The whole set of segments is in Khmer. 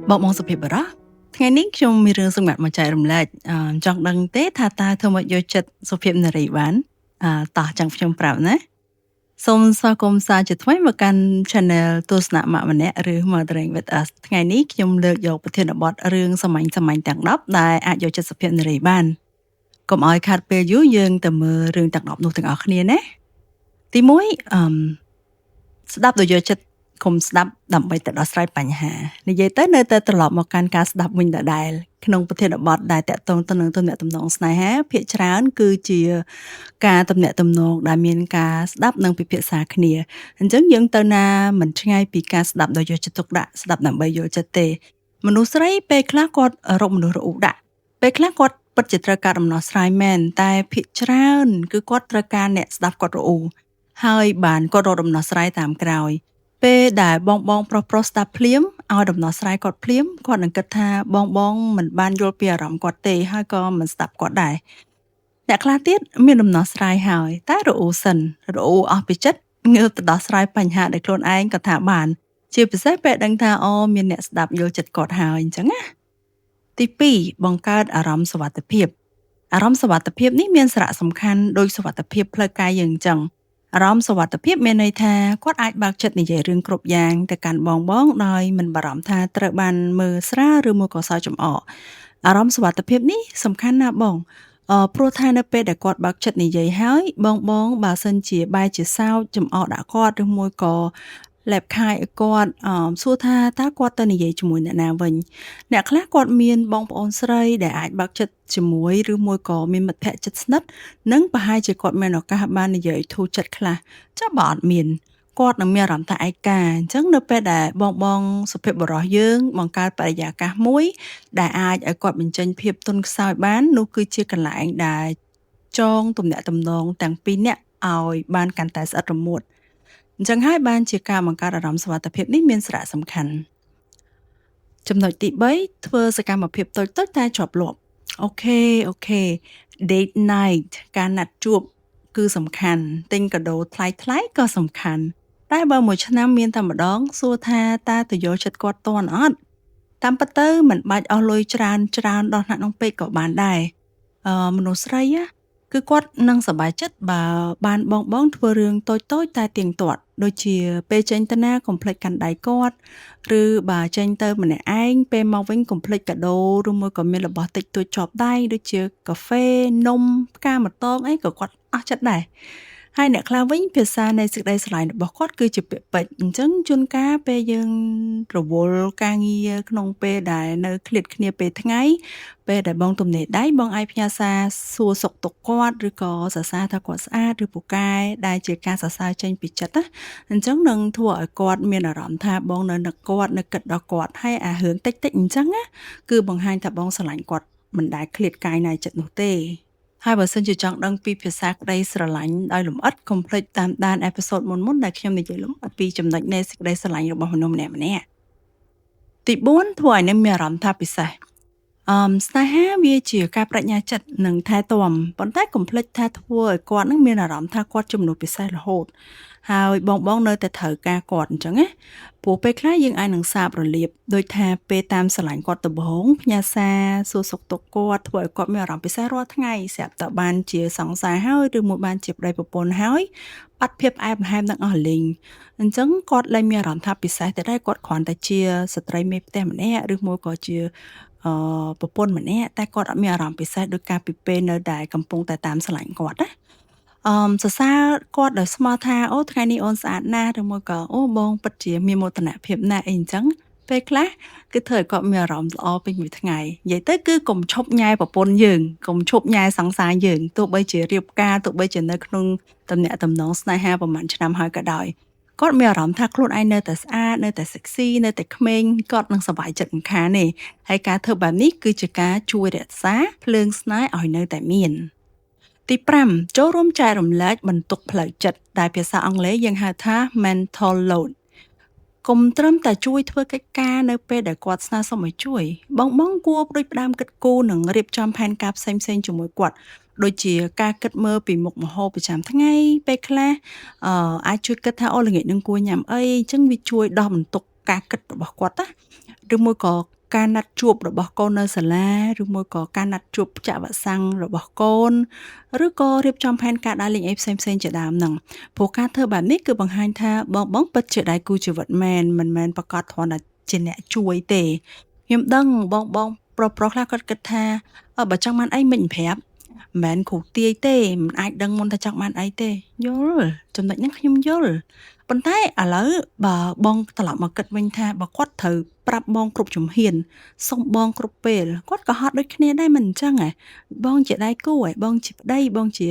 បងសុភាពបុរសថ្ងៃនេះខ្ញុំមានរឿងសម្ងាត់មកចែករំលែកចង់ដឹងទេថាតើធ្វើមកយកចិត្តសុភាពនារីបានតោះចាំខ្ញុំប្រាប់ណាសូមស្វាគមន៍សាជាថ្មីមកកាន់ Channel ទស្សនៈម៉ាក់ម្នាក់ឬ Mothering with Us ថ្ងៃនេះខ្ញុំលើកយកប្រធានបទរឿងសាមញ្ញៗទាំង10ដែលអាចយកចិត្តសុភាពនារីបានកុំឲ្យខាត់ពេលយូរយើងទៅមើលរឿងទាំង10នោះទាំងអស់គ្នាណាទី1ស្ដាប់ដោយយកចិត្តកុំស្ដាប់ដើម្បីទៅដោះស្រាយបញ្ហានិយាយទៅនៅតែត្រឡប់មកកាន់ការស្ដាប់វិញដដែលក្នុងប្រធានបទដែលតាក់ទងទៅនឹងទំនាក់ទំនងស្នេហាភាគច្រើនគឺជាការទំនាក់ទំនងដែលមានការស្ដាប់និងពិភាក្សាគ្នាអញ្ចឹងយើងទៅណាមិនឆ្ងាយពីការស្ដាប់ដោយយកចិត្តទុកដាក់ស្ដាប់ដើម្បីយល់ចិត្តទេមនុស្សស្រីពេលខ្លះគាត់រកមនុស្សរអ៊ូដាក់ពេលខ្លះគាត់ពិតជាត្រូវការដំណោះស្រាយមែនតែភាគច្រើនគឺគាត់ត្រូវការអ្នកស្ដាប់គាត់រអ៊ូហើយបានគាត់រកដំណោះស្រាយតាមក្រោយពេលដែលបងប្រុសស្ដាប់ភ្លាមឲ្យដំណោះស្រាយគាត់ភ្លាមគាត់នឹងគិតថាបងមិនបានយល់ពីអារម្មណ៍គាត់ទេហើយក៏មិនស្ដាប់គាត់ដែរអ្នកខ្លះទៀតមានដំណោះស្រាយហើយតែរអ៊ូសិនរអ៊ូអស់ពីចិត្តងើបទៅដោះស្រាយបញ្ហាដែលខ្លួនឯងក៏ថាបានជាពិសេសពេលដឹងថាមានអ្នកស្ដាប់យល់ចិត្តគាត់ហើយអញ្ចឹងណាទី2បង្កើតអារម្មណ៍សុវត្ថិភាពអារម្មណ៍សុវត្ថិភាពនេះមានសារៈសំខាន់ដូចសុវត្ថិភាពផ្លូវកាយយើងអញ្ចឹងអារម្មណ៍សុវត្ថិភាពមានន័យថាគាត់អាចបើកចិត្តនិយាយរឿងគ្រប់យ៉ាងទៅកាន់បងដោយមិនបារម្ភថាត្រូវបានមើលស្រាលឬមួយក៏សើចចំអកអារម្មណ៍សុវត្ថិភាពនេះសំខាន់ណាស់បងព្រោះថានៅពេលដែលគាត់បើកចិត្តនិយាយហើយបងបើសិនជាបែរជាសើចចំអកដាក់គាត់ឬមួយក៏លែបខាយឲ្យគាត់សួរថាតើគាត់ទៅនិយាយជាមួយអ្នកណាវិញអ្នកខ្លះគាត់មានបងប្អូនស្រីដែលអាចបើកចិត្តជាមួយឬមួយក៏មានមិត្តភក្តិជិតស្និទ្ធនិងប្រហែលជាគាត់មានឱកាសបាននិយាយធូរចិត្តខ្លះចាំបើអត់មានគាត់នឹងមានអារម្មណ៍ថាឯកាអញ្ចឹងនៅពេលដែលបងសុភាពបុរសយើងបង្កើតបរិយាកាសមួយដែលអាចឲ្យគាត់បញ្ចេញភាពទន់ខ្សោយបាននោះគឺជាកន្លែងដែលចងទំនាក់ទំនងទាំងពីរនាក់ឲ្យបានកាន់តែស្អិតរមួតអញ្ចឹងហើយបានជាការបង្កើតអារម្មណ៍សុវត្ថិភាពនេះមានសារៈសំខាន់ចំណុចទី3ធ្វើសកម្មភាពតូចៗតែជាប់លាប់អូខេ date night ការណាត់ជួបគឺសំខាន់ទិញកាដូថ្លៃក៏សំខាន់តែបើមួយឆ្នាំមានតែម្ដងសួរថាតើទៅយកចិត្តគាត់តន់អត់តាមពិតទៅមិនបាច់អស់លុយច្រើនដល់ថ្នាក់នោះពេកក៏បានដែរមនុស្សស្រីគឺគាត់នឹងសប្បាយចិត្តបើបានបងធ្វើរឿងតូចតែទៀងទាត់ដូចជាពេលចេញទៅណាកុំភ្លេចកាន់ដៃគាត់ឬបើចេញទៅម្នាក់ឯងពេលមកវិញកុំភ្លេចកាដូឬមួយក៏មានរបស់តិចតួចជាប់ដៃដូចជាកាហ្វេនំផ្កាម្តងអីក៏គាត់អស់ចិត្តដែរហើយអ្នកខ្លះវិញភាសានៃសេចក្តីស្រឡាញ់របស់គាត់គឺជាពាក្យពេចន៍អញ្ចឹងជួនកាលពេលយើងរវល់ការងារក្នុងពេលដែលនៅឃ្លាតគ្នាពេលថ្ងៃពេលដែលបងទំនេរដៃបងអាចផ្ញើសារសួរសុខទុក្ខគាត់ឬក៏សរសើរថាគាត់ស្អាតឬពូកែដែលជាការសរសើរចេញពីចិត្តណាអញ្ចឹងនឹងធ្វើឲ្យគាត់មានអារម្មណ៍ថាបងនៅនឹកគាត់នៅគិតដល់គាត់ហើយអារឿងតិចអញ្ចឹងណាគឺបង្ហាញថាបងស្រឡាញ់គាត់មិនដែលឃ្លាតកាយណាយចិត្តនោះទេហើយបើសិនជាចង់ដឹងពីភាសាក្តីស្រឡាញ់ដោយលម្អិតកុំភ្លេចតាមដានអេពីសូតមុនដែលខ្ញុំនិយាយលម្អិតពីចំណុចនៃសេចក្តីស្រឡាញ់របស់មនុស្សម្នាក់ទី4ធ្វើឲ្យអ្នកមានអារម្មណ៍ថាពិសេសស្នេហាវាជាការបញ្ញាចិត្តនិងថែទាំប៉ុន្តែកុំភ្លេចថាធ្វើឲ្យគាត់នឹងមានអារម្មណ៍ថាគាត់ជំនួសពិសេសរហូតហើយបងនៅតែត្រូវការគាត់អញ្ចឹងណាព្រោះពេលខ្លះយើងអាចនឹងសាបរលាបដូចថាពេលតាមស្រឡាញ់គាត់ដំបូងផ្ញើសារសួរសុខទុក្ខគាត់ធ្វើឲ្យគាត់មានអារម្មណ៍ពិសេសរាល់ថ្ងៃស្រាប់តែបានជាសង្សារហើយឬមួយបានជាប្តីប្រពន្ធហើយបាត់ភាពផ្អែមល្ហែមទាំងអស់លីងអញ្ចឹងគាត់លែងមានអារម្មណ៍ថាពិសេសតែដែរគាត់គ្រាន់តែជាស្ត្រីមេផ្ទះម្នាក់ឬមួយក៏ជាប្រពន្ធម្នាក់តែគាត់អត់មានអារម្មណ៍ពិសេសដូចកាលពីពេលនៅដែលកំពុងតែតាមស្រឡាញ់គាត់ណាសរសើរគាត់ដោយស្មោះថាអូថ្ងៃនេះអូនស្អាតណាស់ឬមួយក៏អូបងពិតជាមានមោទនភាពណាស់អីអញ្ចឹងពេលខ្លះគឺធ្វើឲ្យគាត់មានអារម្មណ៍ល្អពេញមួយថ្ងៃនិយាយទៅគឺកុំឈប់ញ៉ែប្រពន្ធយើងកុំឈប់ញ៉ែសង្សារយើងទោះបីជារៀបការទោះបីជានៅក្នុងទំនាក់ទំនងស្នេហាប្រហែលឆ្នាំហើយក៏ដោយគាត់មានអារម្មណ៍ថាខ្លួនឯងនៅតែស្អាតនៅតែ sexy នៅតែក្មេងគាត់នឹងសប្បាយចិត្តមិនខានទេហើយការធ្វើបែបនេះគឺជាការជួយរក្សាភ្លើងស្នេហ៍ឲ្យនៅតែមានទី5ចូលរួមចែករំលែកបន្ទុកផ្លូវចិត្តដែលភាសាអង់គ្លេសយើងហៅថា mental load កុំត្រឹមតែជួយធ្វើកិច្ចការនៅពេលដែលគាត់ស្នើសុំឲ្យជួយបងគួរដូចផ្ដើមគិតគូរនិងរៀបចំផែនការផ្សេងជាមួយគាត់ដូចជាការគិតមើលពីមុខម្ហូបប្រចាំថ្ងៃពេលខ្លះអាចជួយគិតថាអូល្ងាចនឹងគួរញ៉ាំអីអញ្ចឹងវាជួយដោះបន្ទុកការគិតរបស់គាត់ណាឬមួយក៏ ការណាត់ជួបរបស់កូននៅសាលាឬមួយក៏ការណាត់ជួបចាក់វ៉ាក់សាំងរបស់កូនឬក៏រៀបចំផែនការដើរលេងអីផ្សេងៗជាដើមហ្នឹងព្រោះការធ្វើបែបនេះគឺបង្ហាញថាបងពិតជាដៃគូជីវិតមែនមិនមែនប្រកាសគ្រាន់តែជាអ្នកជួយទេខ្ញុំដឹងបងប្រុសខ្លះគាត់គិតថាបើចង់បានអីមិនប្រាប់មិនមែនគ្រូទាយទេមិនអាចដឹងមុនថាចង់បានអីទេយល់ចំណុចហ្នឹងខ្ញុំយល់ប៉ុន្តែឥឡូវបើបងត្រឡប់មកគិតវិញថាបើគាត់ត្រូវប្រាប់បងគ្រប់ជំហានសុំបងគ្រប់ពេលគាត់ក៏ហត់ដូចគ្នាដែរមិនអញ្ចឹងហ៎បងជាដៃគូហ៎បងជាប្តីបងជា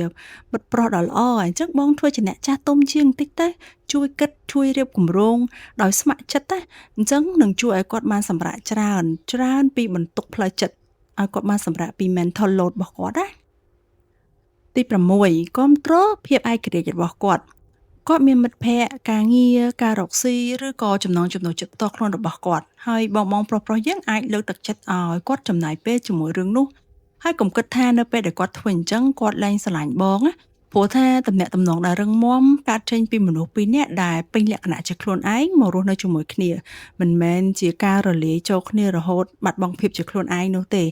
មិត្តប្រុសដ៏ល្អអញ្ចឹងបងធ្វើជាអ្នកចាស់ទុំជាងបន្តិចទៅជួយគិតជួយរៀបគម្រោងដោយស្ម័គ្រចិត្តណាអញ្ចឹងនឹងជួយឲ្យគាត់បានសម្រាកច្រើនពីបន្ទុកផ្លូវចិត្តឲ្យគាត់បានសម្រាកពី mental load របស់គាត់ណាទី6គាំទ្រភាពឯករាជ្យរបស់គាត់មានមិត្តភ័ក្តិការងារការរកស៊ីឬក៏ចំណង់ចំណូលចិត្តផ្ទាល់ខ្លួនរបស់គាត់ហើយបងប្រុសយើងអាចលើកទឹកចិត្តឲ្យគាត់ចំណាយពេលជាមួយរឿងនោះហើយកុំគិតថានៅពេលដែលគាត់ធ្វើអញ្ចឹងគាត់លែងស្រឡាញ់បងណាព្រោះថាទំនាក់ទំនងដែលរឹងមាំកើតចេញពីមនុស្សពីរនាក់ដែលពេញលក្ខណៈជាខ្លួនឯងមករស់នៅជាមួយគ្នាមិនមែនជាការរលាយចូលគ្នារហូតបាត់បង់ភាពជាខ្លួនឯងនោះទេ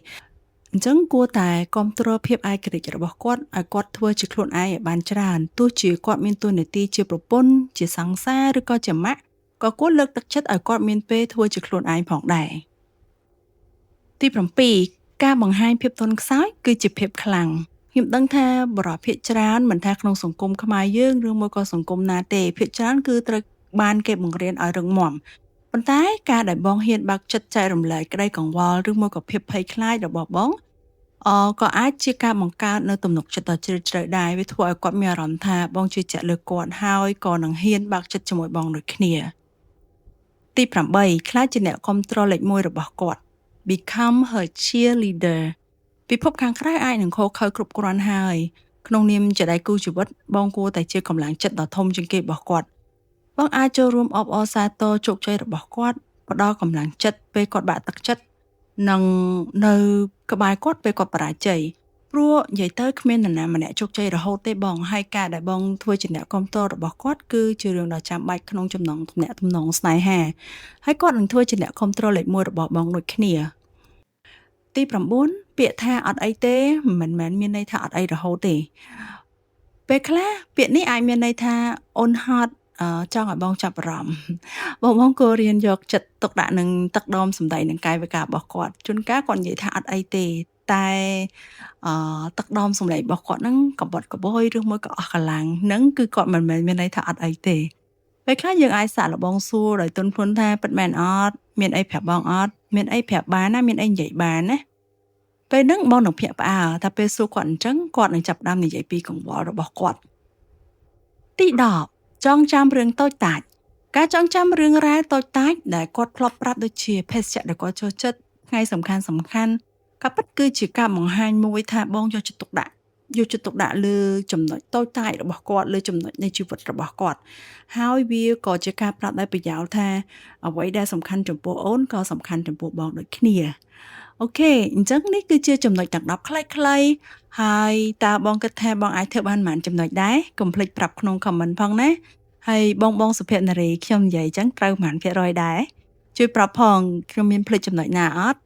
អញ្ចឹងគួរតែគាំទ្រភាពឯករាជ្យរបស់គាត់ឲ្យគាត់ធ្វើជាខ្លួនឯងឲ្យបានច្រើនទោះជាគាត់មានតួនាទីជាប្រពន្ធជាសង្សារឬក៏ជាម៉ាក់ក៏គួរលើកទឹកចិត្តឲ្យគាត់មានពេលធ្វើជាខ្លួនឯងផងដែរទី7ការបង្ហាញភាពទន់ខ្សោយគឺជាភាពខ្លាំងខ្ញុំដឹងថាបរិបទភាគច្រើនមិនថាក្នុងសង្គមខ្មែរយើងឬមួយក៏សង្គមណាទេភាគច្រើនគឺត្រូវបានគេបង្រៀនឲ្យរឹងមាំប៉ុន្តែការដែលបងហ៊ានបើកចិត្តចែករំលែកក្តីកង្វល់ឬមួយក៏ភាពភ័យខ្លាចរបស់បងក៏អាចជាការបង្កើតនៅទំនុកចិត្តដ៏ជ្រាលជ្រៅដែរវាធ្វើឲ្យគាត់មានអារម្មណ៍ថាបងជឿជាក់លើគាត់ហើយក៏នឹងហ៊ានបើកចិត្តជាមួយបងដូចគ្នាទី8ខ្លាចជាអ្នកគ្រប់គ្រងលេខ1របស់គាត់ become her cheerleader ពិភពខាងក្រៅអាចនឹងខកខើគ្រប់គ្រាន់ហើយក្នុងនាមជាដៃគូជីវិតបងគួរតែជាកម្លាំងចិត្តដ៏ធំជាងគេរបស់គាត់បងអាចចូលរួមអបអរសាទរជោគជ័យរបស់គាត់ផ្ដល់កម្លាំងចិត្តពេលគាត់បាក់ទឹកចិត្តនិងនៅក្បែរគាត់ពេលគាត់បរាជ័យព្រោះនិយាយទៅគ្មាននរណាម្នាក់ជោគជ័យរហូតទេបងហើយការដែលបងធ្វើជាអ្នកគ្រប់គ្រងរបស់គាត់គឺជារឿងដ៏ចាំបាច់ក្នុងចំណងទំនាក់ទំនងស្នេហាហើយគាត់នឹងធ្វើជាអ្នកគ្រប់គ្រងលេខ1របស់បងដូចគ្នាទី9ពាក្យថាអត់អីទេមិនមែនមានន័យថាអត់អីរហូតទេពេលខ្លះពាក្យនេះអាចមានន័យថាអូនហត់ចង់ឲ្យបងចាប់អារម្មណ៍បងក៏រៀនយកចិត្តទុកដាក់នឹងទឹកដមសម្ដីនិងកាយវិការរបស់គាត់ជួនកាលគាត់និយាយថាអត់អីទេតែទឹកដមសម្ដីរបស់គាត់ហ្នឹងកបត់កបយឬមួយក៏អស់កម្លាំងហ្នឹងគឺគាត់មិនមែនមានន័យថាអត់អីទេពេលខ្លះយើងអាចសាកល្បងសួរដោយទន់ភ្លន់ថាពិតមែនអត់មានអីប្រាប់បងអត់មានអីប្រាប់បានណាមានអីនិយាយបានណាពេលហ្នឹងបងនឹងភ្ញាក់ផ្អើលថាពេលសួរគាត់អញ្ចឹងគាត់នឹងចាប់ផ្ដើមនិយាយពីកង្វល់របស់គាត់ទី10ចងចាំរឿងតូចតាចការចងចាំរឿងរ៉ាវតូចតាចដែលគាត់ធ្លាប់ប្រាប់ដូចជាភេសជ្ជៈដែលគាត់ចូលចិត្តថ្ងៃសំខាន់ក៏ពិតគឺជាការបង្ហាញមួយថាបងយកចិត្តទុកដាក់លើចំណុចតូចតាចរបស់គាត់លើចំណុចនៃជីវិតរបស់គាត់ហើយវាក៏ជាការប្រាប់ដោយប្រយោលថាអ្វីដែលសំខាន់ចំពោះអូនក៏សំខាន់ចំពោះបងដូចគ្នាអូខេអញ្ចឹងនេះគឺជាចំណុចទាំង10ខ្លីៗហើយតើបងគិតថាបងអាចធ្វើបានប៉ុន្មានចំណុចដែរកុំភ្លេចប្រាប់ក្នុង comment ផងណាហើយបងសុភនារីខ្ញុំនិយាយអញ្ចឹងត្រូវប៉ុន្មាន%ដែរជួយប្រាប់ផងខ្ញុំមានភ្លេចចំណុចណាអត់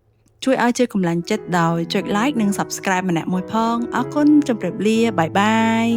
ជួយឲ្យជាកម្លាំងចិត្តដោយចុច like និង subscribe ម្នាក់មួយផងអរគុណជម្រាបលាបាយបាយ